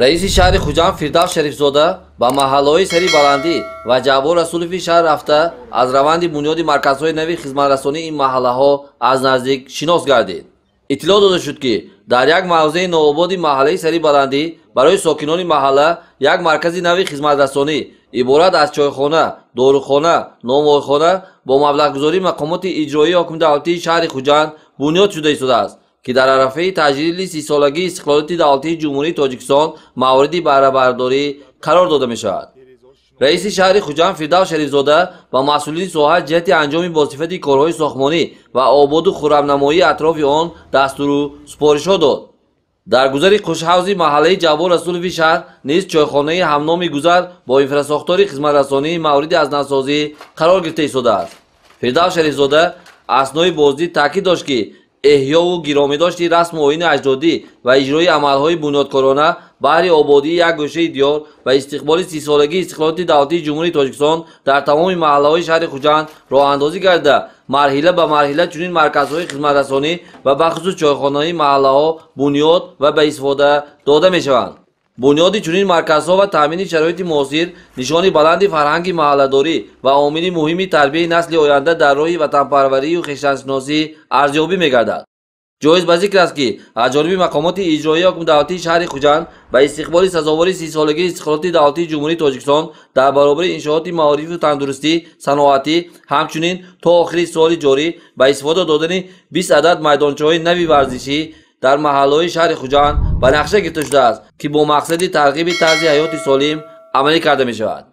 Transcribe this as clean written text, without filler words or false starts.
رئیس شهر خوجان فردوس شریفزاده با محله‌های سری بلندی و جواب رسولفی شهر رفته از روند بنیاد مرکزهای نوی خدمترسانی این محله‌ها از نزدیک شناس گردید. اطلاع داده شد که در یک موضع نوآباد محله سری بلندی برای ساکنان محله یک مرکز نوی خدمترسانی عبارت از چایخانه، داروخانه، نانوایخانه با مبلغ‌گذاری مقامات اجرایی حاکم دولتی شهر خوجان بنیاد شده است که در عرفه تجلیل 30 سالگی استقلالیت دولتی جمهوری تاجیکستان موردی بهره برداری قرار داده می شود. رئیس شهر خوجان فردوس شریفزاده و مسئولین ساحه جهت انجام بازصفت کارهای ساختمانی و آباد و خرمنمایی اطراف آن دستور و سپارش‌ها داد. در گذر خوشحوزی محله جواب رسولفی شهر نیز چایخانه همنام گذر با انفراساختار خدمترسانی موردی از نوسازی قرار گرفته ایستاده است. فردوس شریفزاده اثنای بازدید تاکید داشت که احیا و گرامیداشت رسم و آیین اجدادی و اجرای عملهای بنیادکارانه بهر آبادی یک گوشه دیار و استقبال 30 سالگی استقلالیت دولتی جمهوری تاجیکستان در تمام محله‌های شهر خوجان راه اندازی گردیده مرحله به مرحله چنین مرکزهای خدمترسانی و بخصوص چایخانه‌های محله‌ها بنیاد و به استفاده داده می‌شوند. بنیاد چنین مرکزها و تامین شرایط معاصر نشان بلند فرهنگ محله‌داری و عامل مهمی تربیت نسل آینده در راه وطنپروری و خویشتن‌شناسی ارزیابی می‌گردد. جایز به ذکر است که از جانب مقامات اجرایی حاکم دولتی شهر خوجان به استقبال سزاوار 30 سالگی استقلالیت دولتی جمهوری تاجیکستان در برابر انشاءات معارفی و تندرستی صنعتی همچنین تا آخر سال جاری به استفاده دادن 20 عدد میدانچه‌های نوی ورزشی در محله‌های شهر خوجان به نقشه گرفته شده است که با مقصد ترغیب طرز حیات سالم عملی کرده می شود.